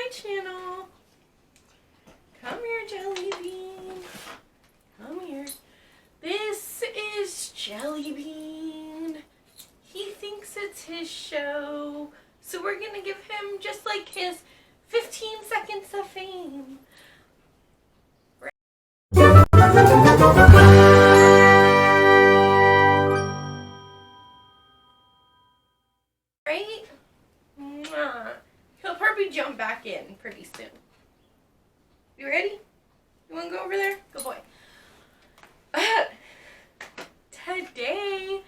my channel. Come here, Jelly Bean. Come here. This is Jelly Bean. He thinks it's his show, so we're gonna give him just like his 15 seconds of fame. Right? Mwah. He'll probably jump back in pretty soon. You ready? You wanna go over there? Good boy. Today,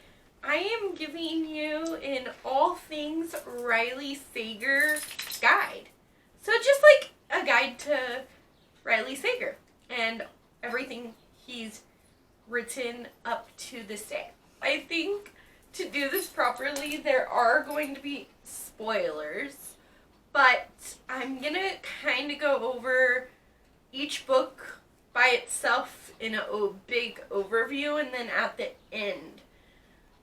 I am giving you an all things Riley Sager guide. So just like a guide to Riley Sager and everything he's written up to this day. I think to do this properly, there are going to be spoilers, but I'm gonna kind of go over each book by itself in a big overview, and then at the end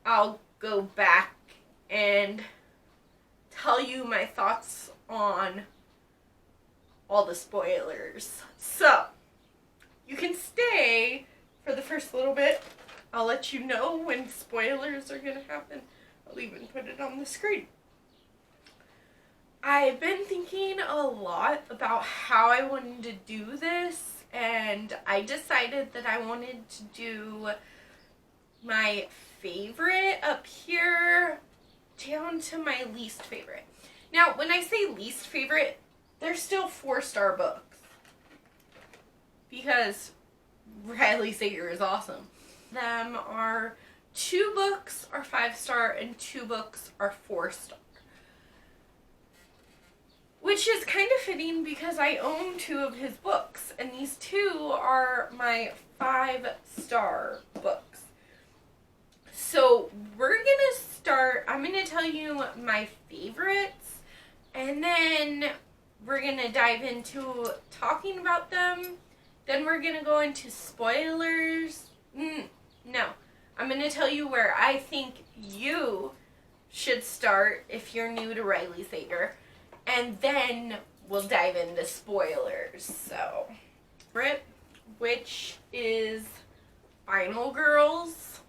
I'll go back and tell you my thoughts on all the spoilers. So you can stay for the first little bit. I'll let you know when spoilers are gonna happen. I'll even put it on the screen. I've been thinking a lot about how I wanted to do this, and I decided that I wanted to do my favorite up here down to my least favorite. Now, when I say least favorite, they're still 4-star books because Riley Sager is awesome. Them are 2 books are 5-star and 2 books are 4-star. Which is kind of fitting because I own 2 of his books, and these 2 are my 5-star books. So we're gonna start, I'm gonna tell you my favorites, and then we're gonna dive into talking about them. Then we're gonna go into spoilers. No, I'm gonna tell you where I think you should start if you're new to Riley Sager. And then we'll dive into spoilers. So, which is Final Girls.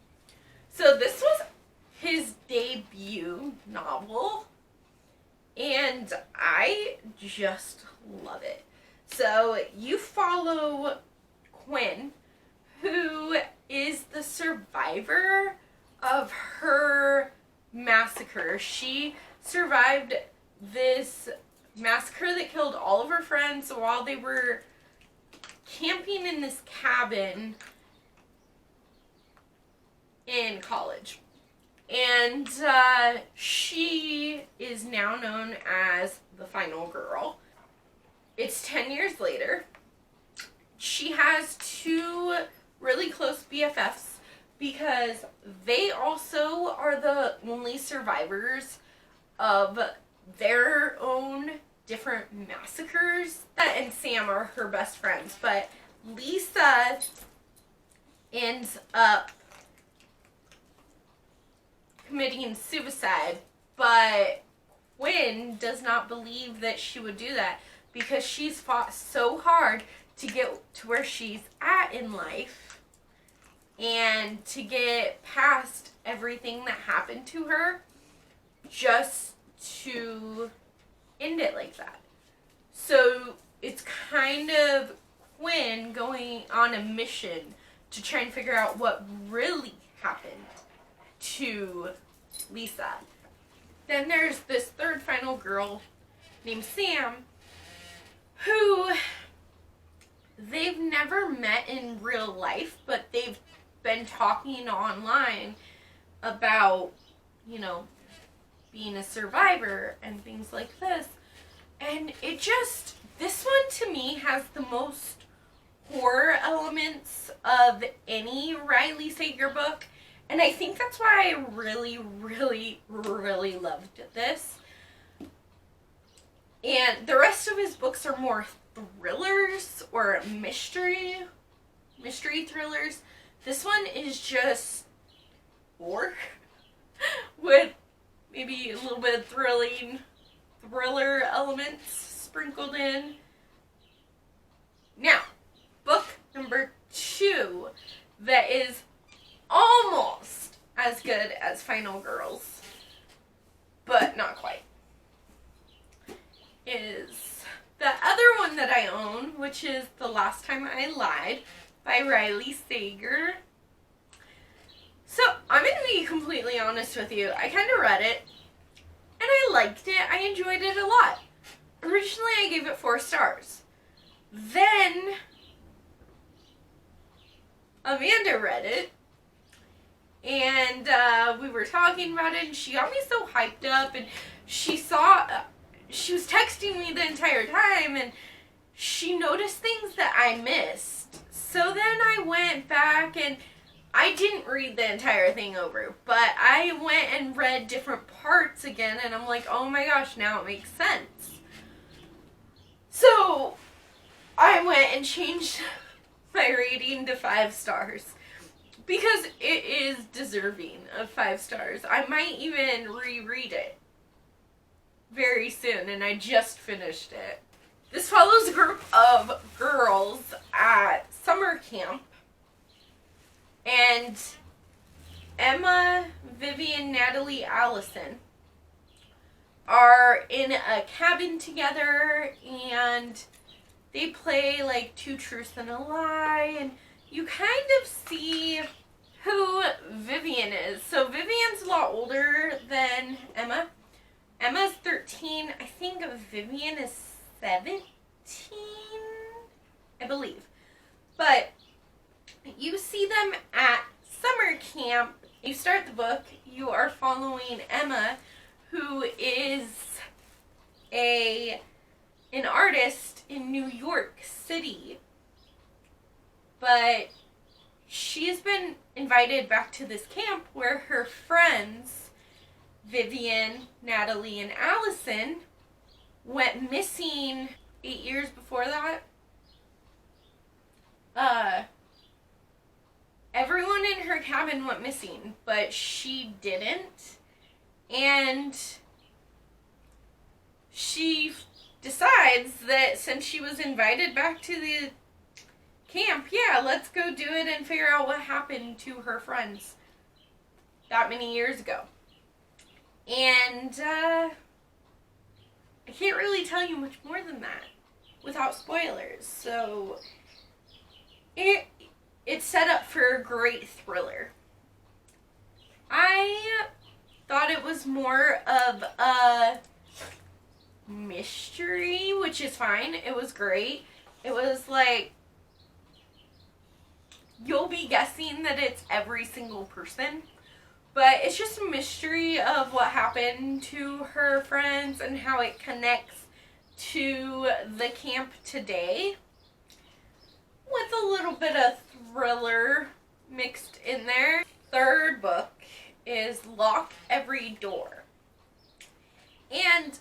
So this was his debut novel, and I just love it. So you follow Quinn, who is the survivor of her massacre. She survived this massacre that killed all of her friends while they were camping in this cabin in college. And she is now known as the Final Girl. It's 10 years later. She has 2 really close BFFs because they also are the only survivors of their own different massacres. And Sam are her best friends, but Lisa ends up committing suicide, but Quinn does not believe that she would do that because she's fought so hard to get to where she's at in life and to get past everything that happened to her just to end it like that. So it's kind of Quinn going on a mission to try and figure out what really happened to Lisa. Then there's this 3rd final girl named Sam, who they've never met in real life, but they've been talking online about, you know, being a survivor and things like this. And it just, this one to me has the most horror elements of any Riley Sager book. And I think that's why I really, really, really loved this. And the rest of his books are more thrillers or mystery thrillers. This one is just gore with maybe a little bit of thriller elements sprinkled in. Now, book number 2 that is almost as good as Final Girls, but not quite, is the other one that I own, which is The Last Time I Lied by Riley Sager. So, I'm going to be completely honest with you. I kind of read it, and I liked it. I enjoyed it a lot. Originally, I gave it 4 stars. Then, Amanda read it, and we were talking about it, and she got me so hyped up, and she was texting me the entire time, and she noticed things that I missed. So then I went back, and I didn't read the entire thing over, but I went and read different parts again, and I'm like, oh my gosh, now it makes sense. So I went and changed my rating to 5 stars because it is deserving of 5 stars. I might even reread it very soon, and I just finished it. This follows a group of girls at summer camp, and Emma, Vivian, Natalie, Allison are in a cabin together, and they play like 2 truths and a lie, and you kind of see who Vivian is. So Vivian's a lot older than Emma. Emma's 13. I think Vivian is 17, I believe. But you see them at summer camp. You start the book. You are following Emma, who is an artist in New York City. But she's been invited back to this camp where her friends, Vivian, Natalie, and Allison, went missing 8 years before that. Everyone in her cabin went missing, but she didn't. And she decides that since she was invited back to the camp, yeah, let's go do it and figure out what happened to her friends that many years ago. And I can't really tell you much more than that without spoilers. So it's set up for a great thriller. I thought it was more of a mystery, which is fine. It was great. It was like, you'll be guessing that it's every single person, but it's just a mystery of what happened to her friends and how it connects to the camp today, with a little bit of thriller mixed in there. Third book is Lock Every Door. And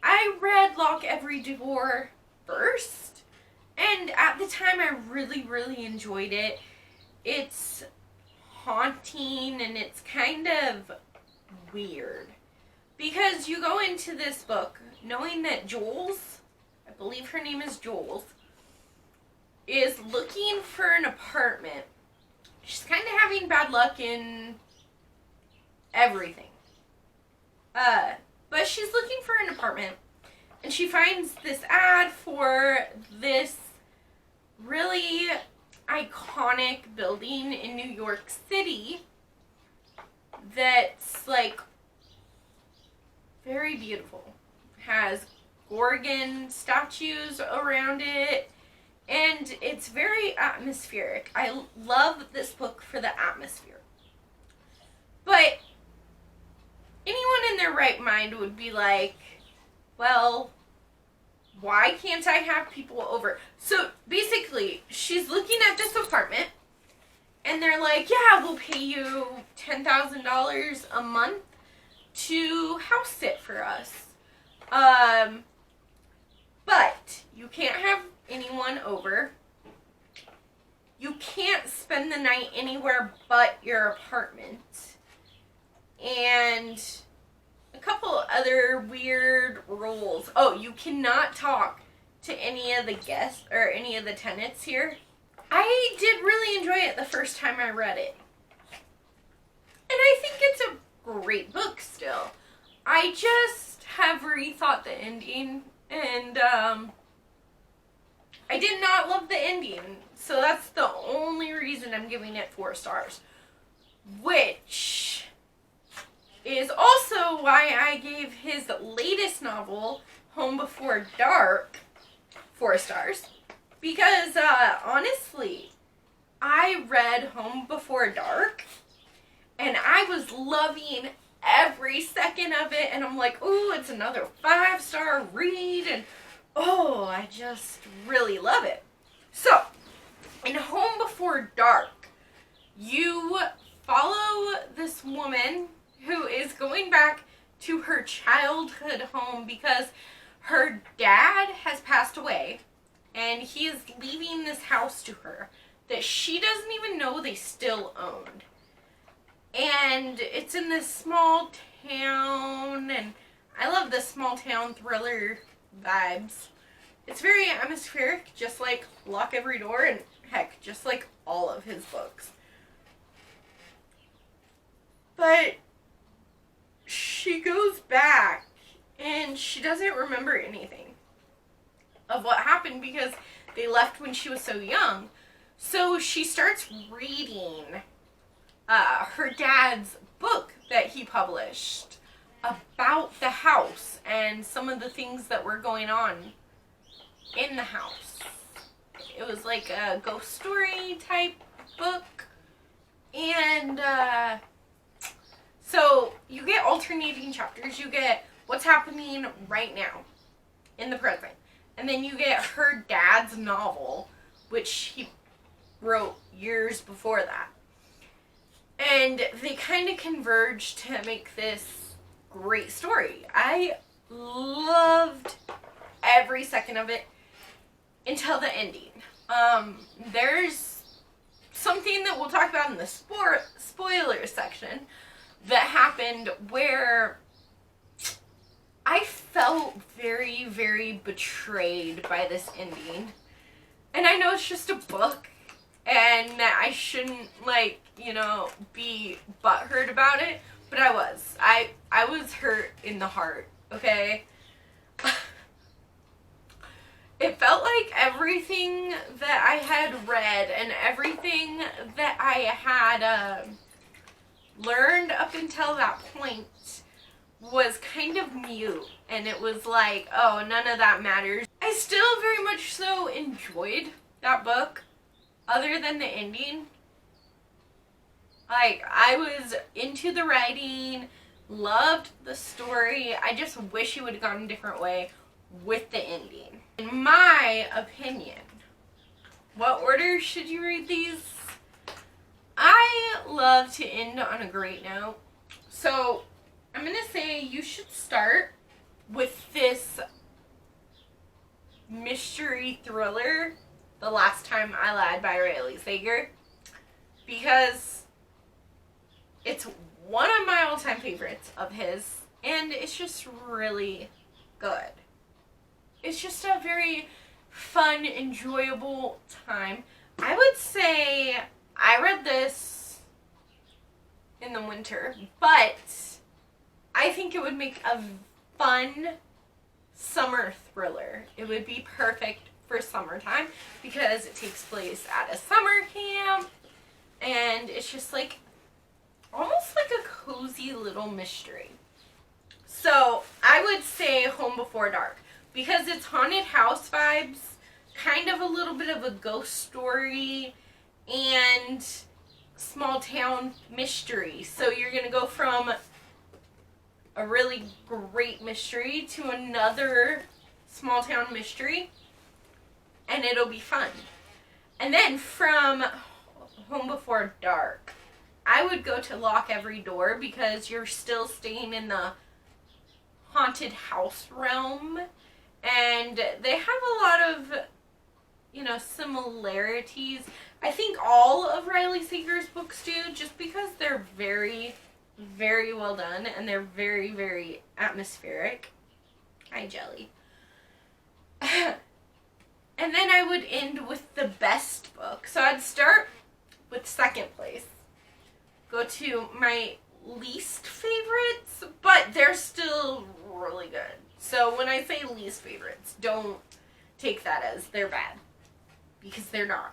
I read Lock Every Door first, and at the time I really, really enjoyed it. It's haunting and it's kind of weird, because you go into this book knowing that Jules, I believe her name is Jules, is looking for an apartment. She's kind of having bad luck in everything. But she's looking for an apartment, and she finds this ad for this really iconic building in New York City that's like very beautiful. Has Gorgon statues around it, and it's very atmospheric. I love this book for the atmosphere. But anyone in their right mind would be like, well, why can't I have people over? So basically, she's looking at this apartment, and they're like, yeah, we'll pay you $10,000 a month to house sit for us. But you can't have anyone over. You can't spend the night anywhere but your apartment. And a couple other weird rules. Oh, you cannot talk to any of the guests or any of the tenants here. I did really enjoy it the first time I read it. And I think it's a great book still. I just have rethought the ending, and I did not love the ending. So that's the only reason I'm giving it 4 stars. Which is also why I gave his latest novel, Home Before Dark, 4 stars. Because, honestly, I read Home Before Dark, and I was loving every second of it, and I'm like, ooh, it's another 5-star read, and oh, I just really love it. So, in Home Before Dark, you follow this woman who is going back to her childhood home because her dad has passed away, and he is leaving this house to her that she doesn't even know they still owned. And it's in this small town, and I love the small town thriller vibes. It's very atmospheric, just like Lock Every Door, and heck, just like all of his books. But she goes back, and she doesn't remember anything of what happened because they left when she was so young. So she starts reading her dad's book that he published about the house and some of the things that were going on in the house. It was like a ghost story type book. And so you get alternating chapters. You get what's happening right now in the present. And then you get her dad's novel, which he wrote years before that. And they kind of converge to make this great story. I loved every second of it until the ending. There's something that we'll talk about in the spoiler section that happened where I felt very, very betrayed by this ending. And I know it's just a book, and I shouldn't, be butthurt about it, but I was. I was hurt in the heart, okay? It felt like everything that I had read and everything that I had learned up until that point was kind of mute, and it was like, oh, none of that matters. I still very much so enjoyed that book, other than the ending. Like, I was into the writing, loved the story. I just wish it would have gone a different way with the ending. In my opinion, what order should you read these? I love to end on a great note. So, I'm going to say you should start with this mystery thriller, The Last Time I Lied by Riley Sager, because it's one of my all-time favorites of his, and it's just really good. It's just a very fun, enjoyable time. I would say I read this in the winter, but I think it would make a fun summer thriller. It would be perfect for summertime because it takes place at a summer camp, and it's just like almost like a cozy little mystery. So I would say Home Before Dark because it's haunted house vibes, kind of a little bit of a ghost story, and small town mystery. So you're gonna go from a really great mystery to another small town mystery, and it'll be fun. And then from Home Before Dark, I would go to Lock Every Door because you're still staying in the haunted house realm, and they have a lot of, similarities. I think all of Riley Sager's books do, just because they're very, very well done, and they're very, very atmospheric. Hi, Jelly. And then I would end with the best book. So I'd start with second place. Go to my least favorites, but they're still really good. So when I say least favorites, don't take that as they're bad. Because they're not.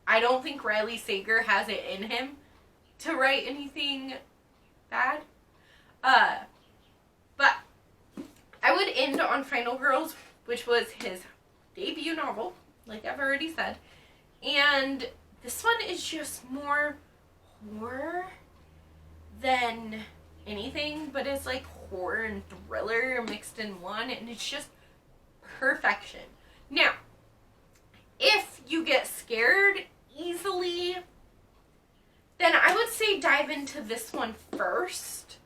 I don't think Riley Sager has it in him to write anything bad. But I would end on Final Girls, which was his debut novel, like I've already said. And this one is just more horror than anything, but it's like horror and thriller mixed in one, and it's just perfection. Now, if you get scared easily, then I would say dive into this one first.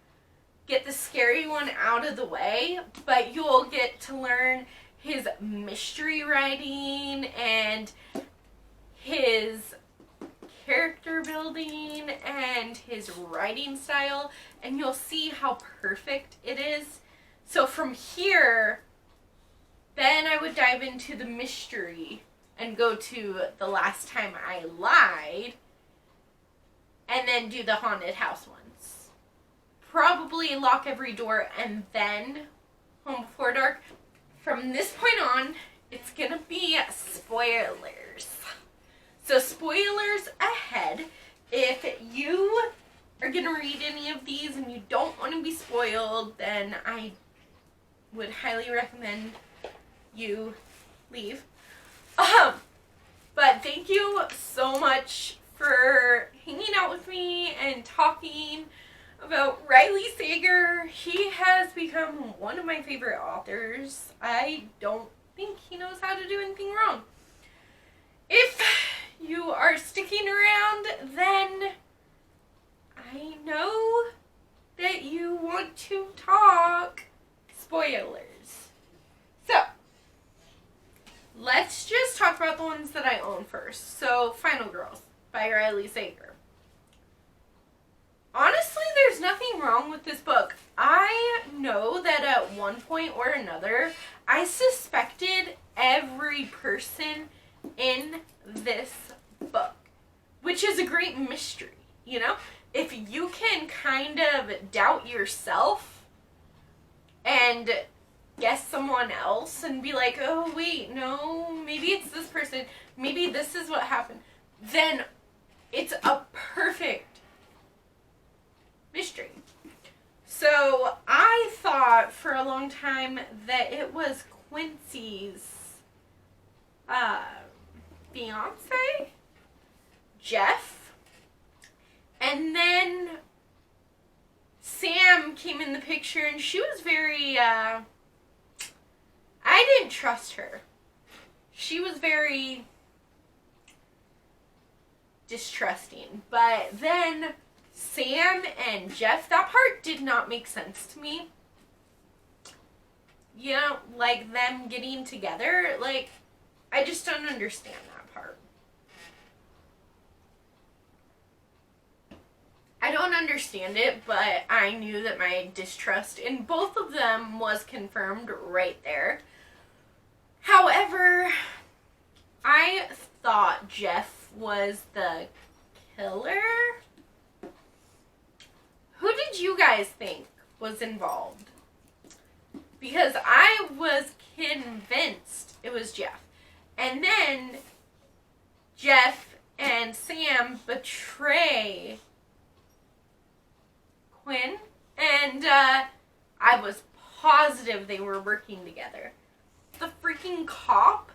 Get the scary one out of the way, but you'll get to learn his mystery writing and his character building and his writing style, and you'll see how perfect it is. So from here, then I would dive into the mystery and go to The Last Time I Lied, and then do the haunted house ones. Probably Lock Every Door and then Home Before Dark. From this point on, it's gonna be spoilers. So spoilers ahead. If you are gonna read any of these and you don't want to be spoiled, then I would highly recommend you leave. But thank you so much for hanging out with me and talking about Riley Sager. He has become one of my favorite authors. I don't think he knows how to do anything wrong. If you are sticking around, then I know that you want to talk spoilers. So, let's just talk about the ones that I own first. So, Final Girls by Riley Sager. Honestly, there's nothing wrong with this book. I know that at one point or another, I suspected every person in this book, which is a great mystery, you know? If you can kind of doubt yourself and guess someone else and be like, oh wait, no, maybe it's this person, maybe this is what happened, then it's a perfect mystery. So I thought for a long time that it was Quincy's fiance, Jeff, and then Sam came in the picture and she was very, I didn't trust her. She was very distrusting. But then Sam and Jeff, that part did not make sense to me. You know, like them getting together, like, I just don't understand that part. I don't understand it, but I knew that my distrust in both of them was confirmed right there. However, I thought Jeff was the killer. Who did you guys think was involved? Because I was convinced it was Jeff. And then Jeff and Sam betray Quinn, and I was positive they were working together. The freaking cop.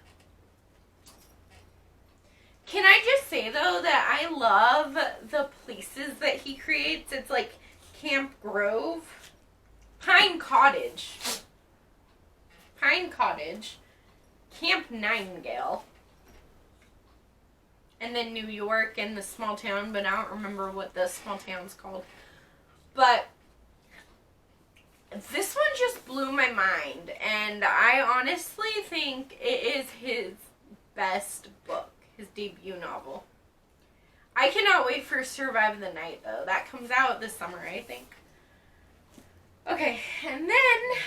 Can I just say, though, that I love the places that he creates? It's like Camp Grove, Pine Cottage, Camp Nightingale, and then New York and the small town, but I don't remember what the small town's called. But this one just blew my mind, and I honestly think it is his best book, his debut novel. I cannot wait for Survive the Night, though. That comes out this summer, I think. Okay, and then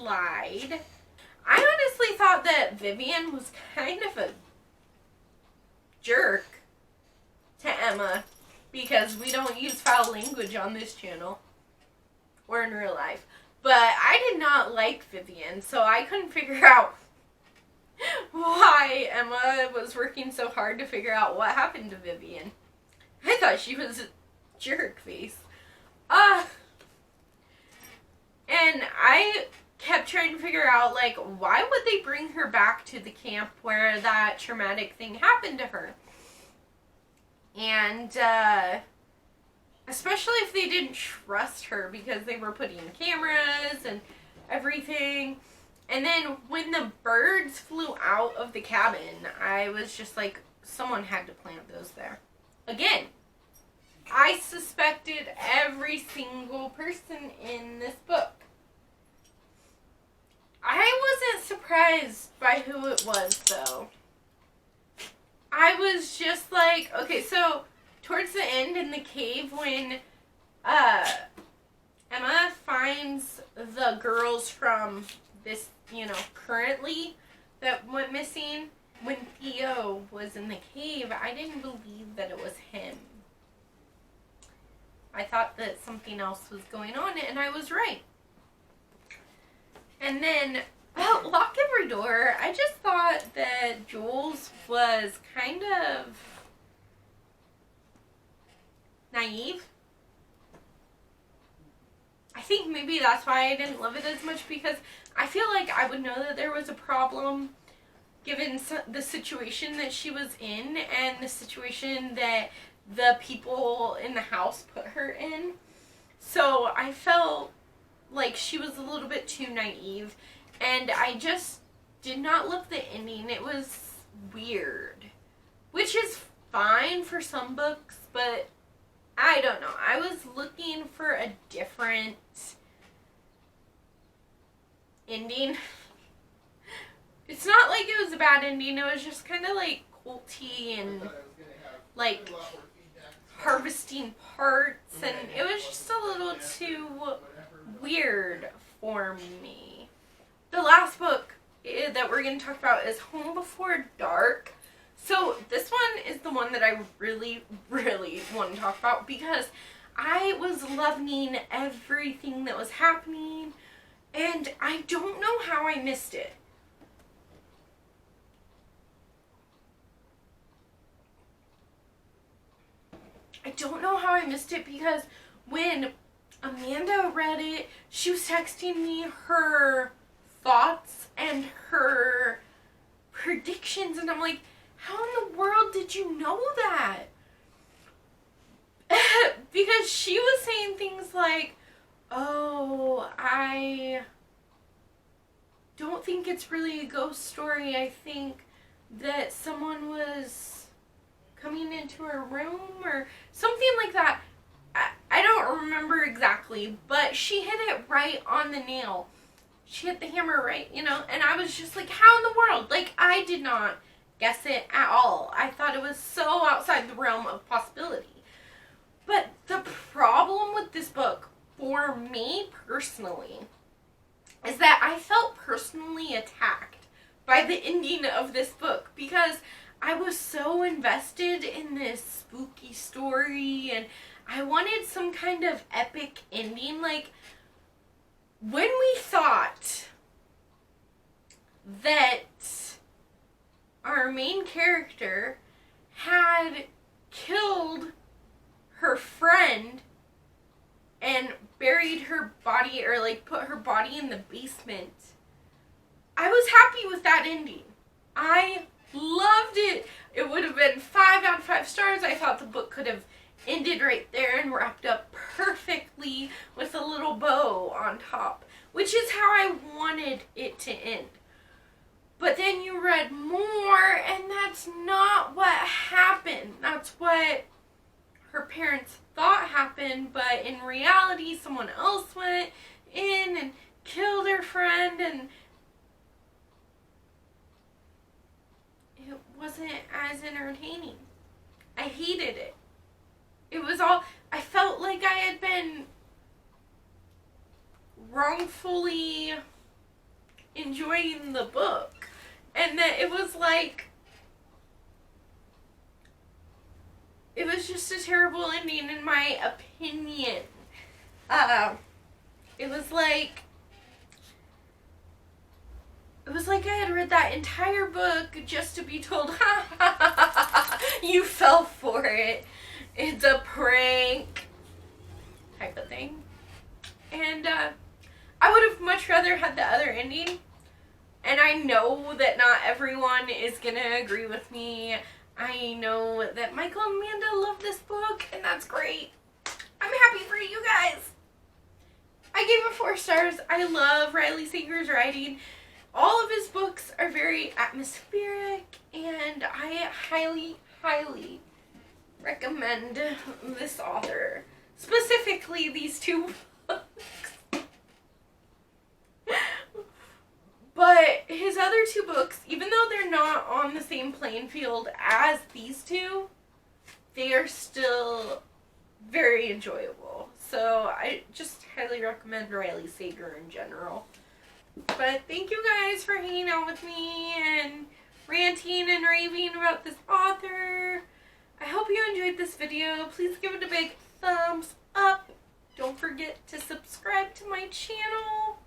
lied. I honestly thought that Vivian was kind of a jerk to Emma because we don't use foul language on this channel or in real life. But I did not like Vivian, so I couldn't figure out why Emma was working so hard to figure out what happened to Vivian. I thought she was a jerk face. And I kept trying to figure out, like, why would they bring her back to the camp where that traumatic thing happened to her? And, especially if they didn't trust her because they were putting cameras and everything. And then when the birds flew out of the cabin, I was just like, someone had to plant those there. Again, I suspected every single person in this book. I wasn't surprised by who it was, though. I was just like, okay, so towards the end in the cave when Emma finds the girls from this, currently that went missing, when Theo was in the cave, I didn't believe that it was him. I thought that something else was going on, and I was right. And then, Lock Every Door, I just thought that Jules was kind of naive. I think maybe that's why I didn't love it as much, because I feel like I would know that there was a problem given the situation that she was in and the situation that the people in the house put her in. So I felt like she was a little bit too naive, and I just did not love the ending. It was weird, which is fine for some books, but I don't know. I was looking for a different ending. It's not like it was a bad ending. It was just kind of like culty and like harvesting parts, and it was just a little too weird for me. The last book that we're going to talk about is Home Before Dark. So this one is the one that I really, really want to talk about because I was loving everything that was happening, and I don't know how I missed it. I don't know how I missed it because when Amanda read it, she was texting me her thoughts and her predictions, and I'm like, how in the world did you know that? Because she was saying things like, oh, I don't think it's really a ghost story. I think that someone was coming into her room or something like that. I don't remember exactly, but she hit it right on the nail. She hit the hammer right, and I was just like, how in the world? Like, I did not guess it at all. I thought it was so outside the realm of possibility. But the problem with this book, for me personally, is that I felt personally attacked by the ending of this book because I was so invested in this spooky story and I wanted some kind of epic ending. Like, when we thought that our main character had killed her friend and buried her body, or like put her body in the basement, I was happy with that ending. I loved it. It would have been 5 out of 5 stars. I thought the book could have ended right there and wrapped up perfectly with a little bow on top, which is how I wanted it to end. But then you read more, and that's not what happened. That's what her parents thought happened, but in reality, someone else went in and killed her friend, and it wasn't as entertaining. I hated it. It was all, I felt like I had been wrongfully enjoying the book. And that it was like, it was just a terrible ending in my opinion. It was like I had read that entire book just to be told, ha ha ha ha, you fell for it. It's a prank type of thing. And I would have much rather had the other ending. And I know that not everyone is going to agree with me. I know that Michael and Amanda love this book, and that's great. I'm happy for you guys. I gave it 4 stars. I love Riley Sager's writing. All of his books are very atmospheric, and I highly, highly recommend this author. Specifically, these 2 books. But his other 2 books, even though they're not on the same playing field as these 2, they are still very enjoyable. So I just highly recommend Riley Sager in general. But thank you guys for hanging out with me and ranting and raving about this author. I hope you enjoyed this video. Please give it a big thumbs up. Don't forget to subscribe to my channel.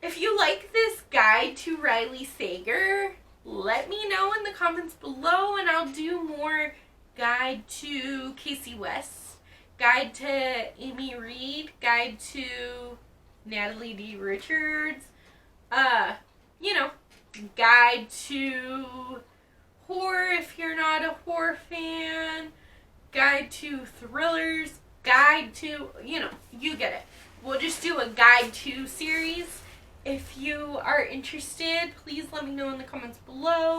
If you like this guide to Riley Sager, let me know in the comments below, and I'll do more guide to Casey West, guide to Amy Reed, guide to Natalie D. Richards, you know, guide to horror if you're not a horror fan, guide to thrillers, guide to, you know, you get it. We'll just do a guide to series. If you are interested, please let me know in the comments below.